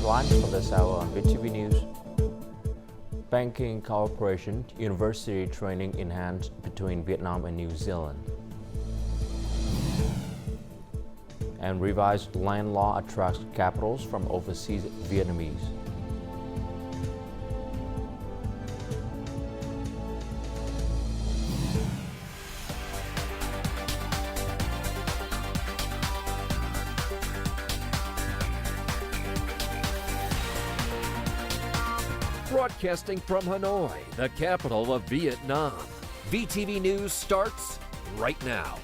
headlines for this hour on VTV News. Banking cooperation, university training enhanced between Vietnam and New Zealand. And revised land law attracts capitals from overseas Vietnamese. Broadcasting from Hanoi, the capital of Vietnam. VTV News starts right now.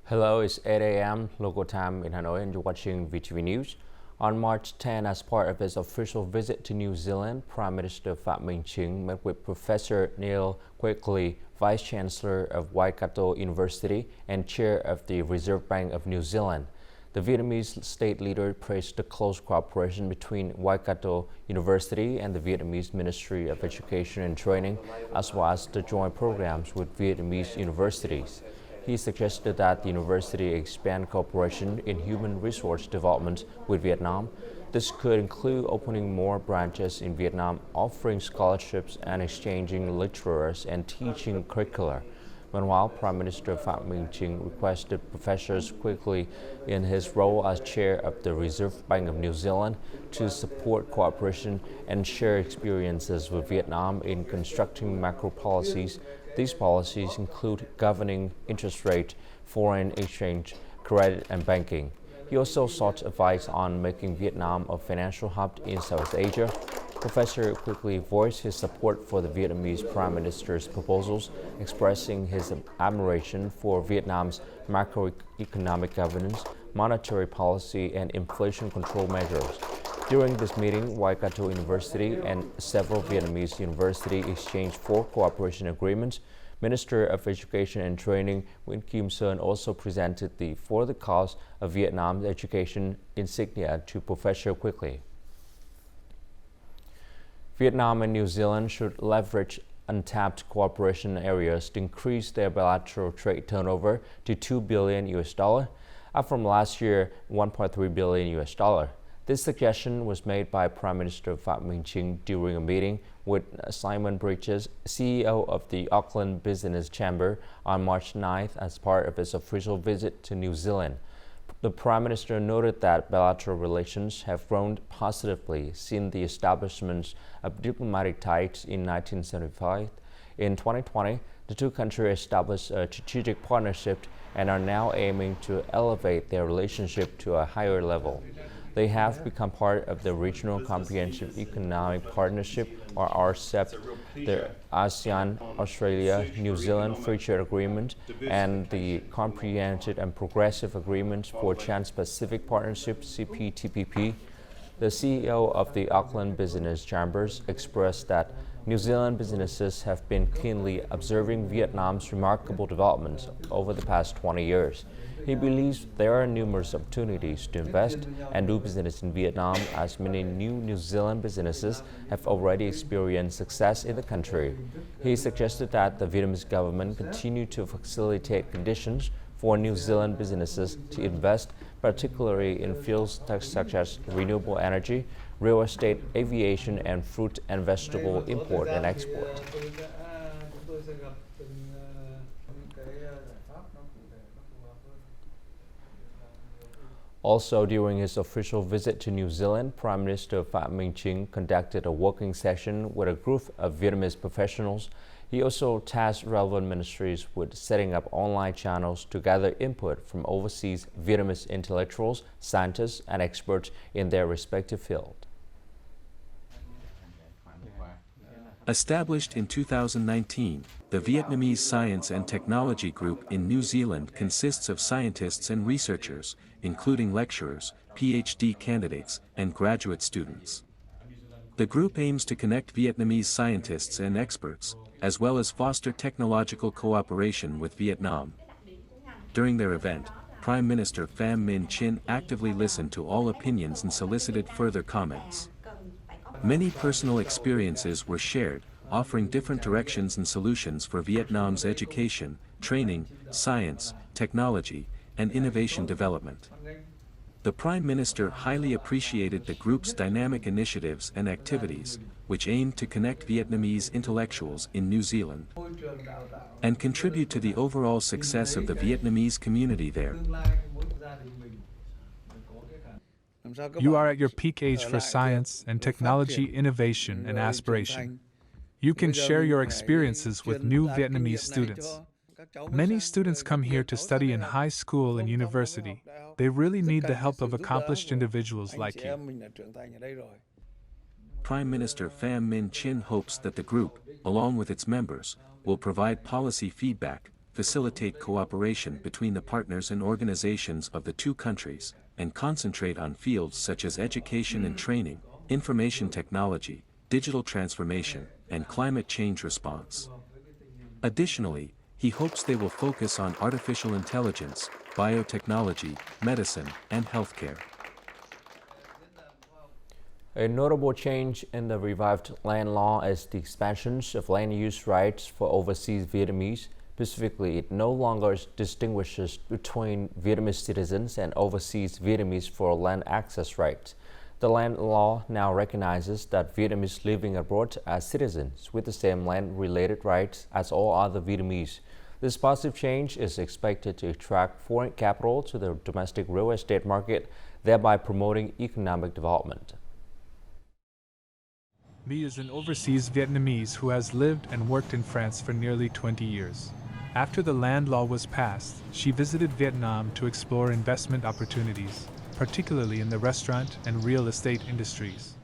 Hello, it's 8 a.m. local time in Hanoi and you're watching VTV News. On March 10, as part of his official visit to New Zealand, Prime Minister Phạm Minh Chính met with Professor Neil Quigley, Vice Chancellor of Waikato University and Chair of the Reserve Bank of New Zealand. The Vietnamese state leader praised the close cooperation between Waikato University and the Vietnamese Ministry of Education and Training, as well as the joint programs with Vietnamese universities. He suggested that the university expand cooperation in human resource development with Vietnam. This could include opening more branches in Vietnam, offering scholarships and exchanging lecturers and teaching curricula. Meanwhile, Prime Minister Phạm Minh Chính requested Professor Quigley in his role as chair of the Reserve Bank of New Zealand to support cooperation and share experiences with Vietnam in constructing macro policies. These policies include governing interest rate, foreign exchange, credit, and banking. He also sought advice on making Vietnam a financial hub in South Asia. Professor Quigley voiced his support for the Vietnamese Prime Minister's proposals, expressing his admiration for Vietnam's macroeconomic governance, monetary policy, and inflation control measures. During this meeting, Waikato University and several Vietnamese universities exchanged 4 cooperation agreements. Minister of Education and Training Nguyễn Kim Sơn also presented the For the Cause of Vietnam's Education insignia to Professor Quigley. Vietnam and New Zealand should leverage untapped cooperation areas to increase their bilateral trade turnover to $2 billion, up from last year $1.3 billion. This suggestion was made by Prime Minister Phạm Minh Chính during a meeting with Simon Bridges, CEO of the Auckland Business Chamber, on March 9th as part of his official visit to New Zealand. The Prime Minister noted that bilateral relations have grown positively since the establishment of diplomatic ties in 1975. In 2020, the two countries established a strategic partnership and are now aiming to elevate their relationship to a higher level. They have become part of the Regional Comprehensive Economic Partnership, or RCEP, the ASEAN-Australia-New Zealand Free Trade Agreement, and the Comprehensive and Progressive Agreement for Trans-Pacific Partnership, CPTPP. The CEO of the Auckland Business Chambers expressed that New Zealand businesses have been keenly observing Vietnam's remarkable developments over the past 20 years. He believes there are numerous opportunities to invest and do business in Vietnam, as many New Zealand businesses have already experienced success in the country. He suggested that the Vietnamese government continue to facilitate conditions for New Zealand businesses to invest, particularly in fields such as renewable energy, real estate, aviation, and fruit and vegetable import and export. Also, during his official visit to New Zealand, Prime Minister Phạm Minh Chính conducted a working session with a group of Vietnamese professionals. He also tasked relevant ministries with setting up online channels to gather input from overseas Vietnamese intellectuals, scientists, and experts in their respective field. Established in 2019, the Vietnamese Science and Technology Group in New Zealand consists of scientists and researchers, including lecturers, PhD candidates, and graduate students. The group aims to connect Vietnamese scientists and experts, as well as foster technological cooperation with Vietnam. During their event, Prime Minister Phạm Minh Chính actively listened to all opinions and solicited further comments. Many personal experiences were shared, offering different directions and solutions for Vietnam's education, training, science, technology, and innovation development. The Prime Minister highly appreciated the group's dynamic initiatives and activities, which aimed to connect Vietnamese intellectuals in New Zealand and contribute to the overall success of the Vietnamese community there. You are at your peak age for science and technology innovation and aspiration. You can share your experiences with new Vietnamese students. Many students come here to study in high school and university. They really need the help of accomplished individuals like you. Prime Minister Pham Minh Chinh hopes that the group, along with its members, will provide policy feedback, facilitate cooperation between the partners and organizations of the two countries, and concentrate on fields such as education and training, information technology, digital transformation, and climate change response. Additionally, he hopes they will focus on artificial intelligence, biotechnology, medicine, and healthcare. A notable change in the revived land law is the expansion of land use rights for overseas Vietnamese. Specifically, it no longer distinguishes between Vietnamese citizens and overseas Vietnamese for land access rights. The land law now recognizes that Vietnamese living abroad are citizens with the same land-related rights as all other Vietnamese. This positive change is expected to attract foreign capital to the domestic real estate market, thereby promoting economic development. Phie is an overseas Vietnamese who has lived and worked in France for nearly 20 years. After the land law was passed, she visited Vietnam to explore investment opportunities, particularly in the restaurant and real estate industries.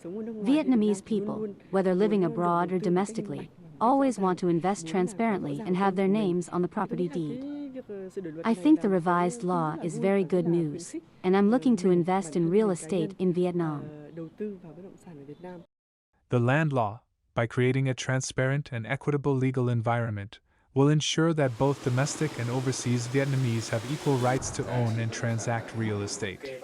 Vietnamese people, whether living abroad or domestically, always want to invest transparently and have their names on the property deed. I think the revised law is very good news, and I'm looking to invest in real estate in Vietnam. The land law, by creating a transparent and equitable legal environment, will ensure that both domestic and overseas Vietnamese have equal rights to own and transact real estate.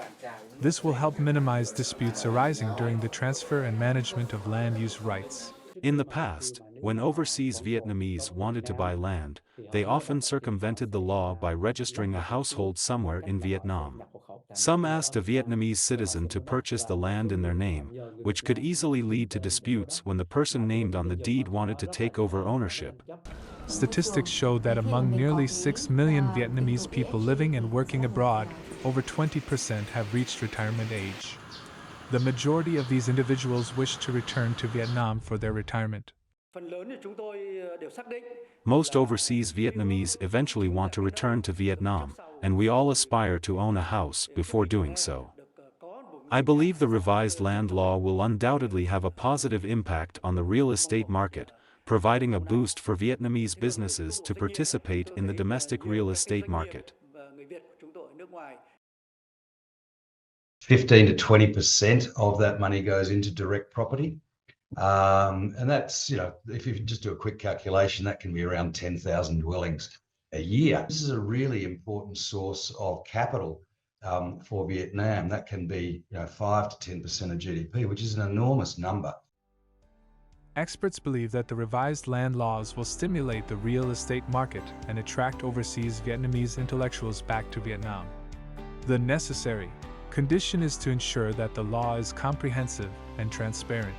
This will help minimize disputes arising during the transfer and management of land use rights. In the past, when overseas Vietnamese wanted to buy land, they often circumvented the law by registering a household somewhere in Vietnam. Some asked a Vietnamese citizen to purchase the land in their name, which could easily lead to disputes when the person named on the deed wanted to take over ownership. Statistics show that among nearly 6 million Vietnamese people living and working abroad, over 20% have reached retirement age. The majority of these individuals wish to return to Vietnam for their retirement. Most overseas Vietnamese eventually want to return to Vietnam, and we all aspire to own a house before doing so. I believe the revised land law will undoubtedly have a positive impact on the real estate market, providing a boost for Vietnamese businesses to participate in the domestic real estate market. 15 to 20% of that money goes into direct property. And that's, if you just do a quick calculation, that can be around 10,000 dwellings a year. This is a really important source of capital for Vietnam. That can be 5 to 10% of GDP, which is an enormous number. Experts believe that the revised land laws will stimulate the real estate market and attract overseas Vietnamese intellectuals back to Vietnam. The necessary condition is to ensure that the law is comprehensive and transparent.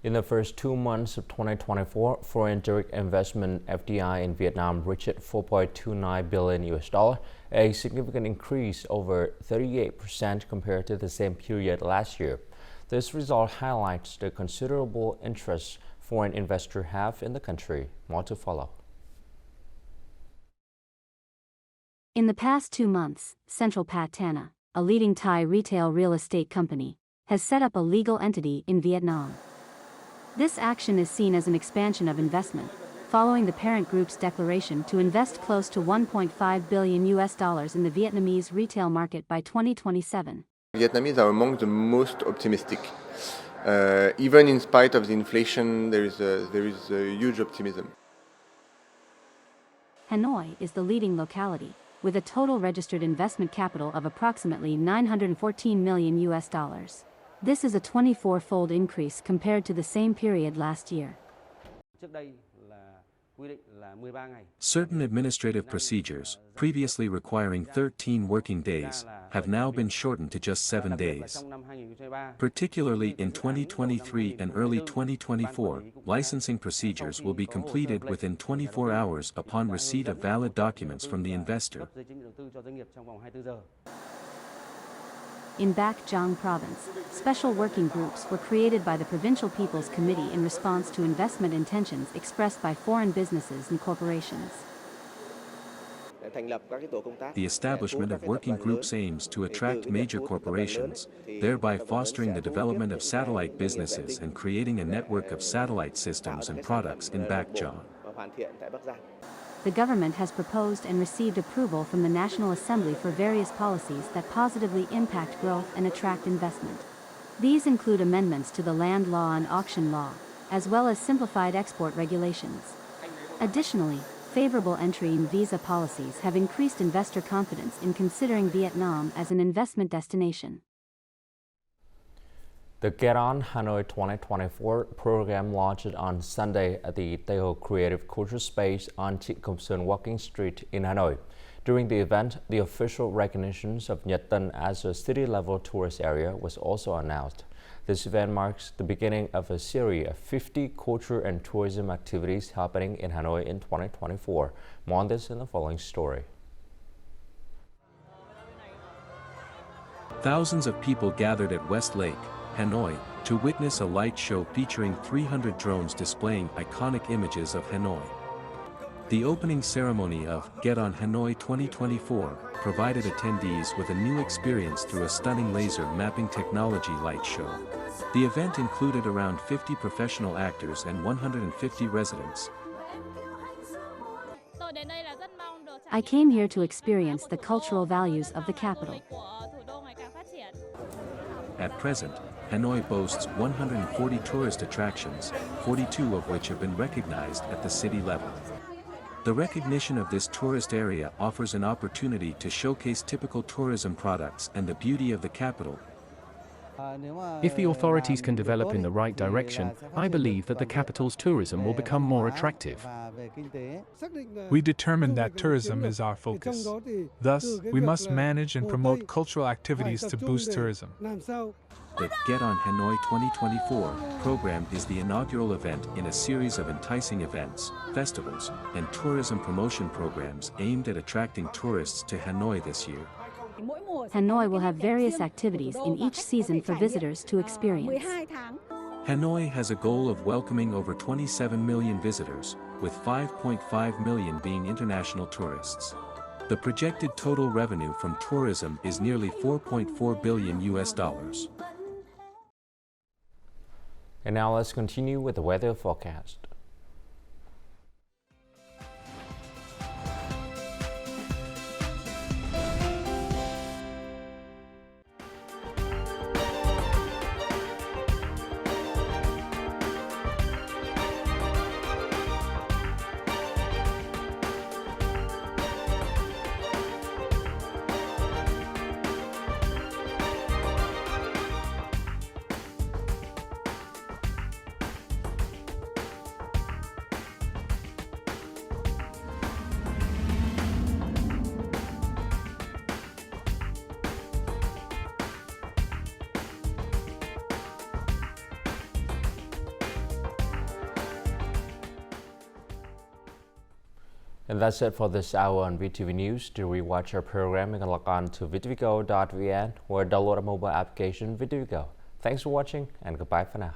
In the first 2 months of 2024, foreign direct investment (FDI) in Vietnam reached $4.29 billion, a significant increase over 38% compared to the same period last year. This result highlights the considerable interest foreign investors have in the country. More to follow. In the past 2 months, Central Patana, a leading Thai retail real estate company, has set up a legal entity in Vietnam. This action is seen as an expansion of investment, following the parent group's declaration to invest close to $1.5 billion in the Vietnamese retail market by 2027. Vietnamese are among the most optimistic. Even in spite of the inflation, there is a huge optimism. Hanoi is the leading locality, with a total registered investment capital of approximately $914 million. This is a 24-fold increase compared to the same period last year. Certain administrative procedures, previously requiring 13 working days, have now been shortened to just 7 days. Particularly in 2023 and early 2024, licensing procedures will be completed within 24 hours upon receipt of valid documents from the investor. In Bac Giang Province, special working groups were created by the Provincial People's Committee in response to investment intentions expressed by foreign businesses and corporations. The establishment of working groups aims to attract major corporations, thereby fostering the development of satellite businesses and creating a network of satellite systems and products in Bac Giang. The government has proposed and received approval from the National Assembly for various policies that positively impact growth and attract investment. These include amendments to the land law and auction law, as well as simplified export regulations. Additionally, favorable entry and visa policies have increased investor confidence in considering Vietnam as an investment destination. The Get On Hanoi 2024 program launched on Sunday at the Theo Creative Culture Space on Thị Công Sơn Walking Street in Hanoi. During the event, the official recognition of Nhật Tân as a city-level tourist area was also announced. This event marks the beginning of a series of 50 culture and tourism activities happening in Hanoi in 2024. More on this in the following story. Thousands of people gathered at West Lake, Hanoi, to witness a light show featuring 300 drones displaying iconic images of Hanoi. The opening ceremony of Get On Hanoi 2024 provided attendees with a new experience through a stunning laser mapping technology light show. The event included around 50 professional actors and 150 residents. I came here to experience the cultural values of the capital. At present, Hanoi boasts 140 tourist attractions, 42 of which have been recognized at the city level. The recognition of this tourist area offers an opportunity to showcase typical tourism products and the beauty of the capital. If the authorities can develop in the right direction, I believe that the capital's tourism will become more attractive. We determined that tourism is our focus. Thus, we must manage and promote cultural activities to boost tourism. The Get On Hanoi 2024 program is the inaugural event in a series of enticing events, festivals, and tourism promotion programs aimed at attracting tourists to Hanoi this year. Hanoi will have various activities in each season for visitors to experience. Hanoi has a goal of welcoming over 27 million visitors, with 5.5 million being international tourists. The projected total revenue from tourism is nearly $4.4 billion. And now let's continue with the weather forecast. And that's it for this hour on VTV News. To rewatch our program, you can log on to VTVgo.vn or download a mobile application VTVgo. Thanks for watching and goodbye for now.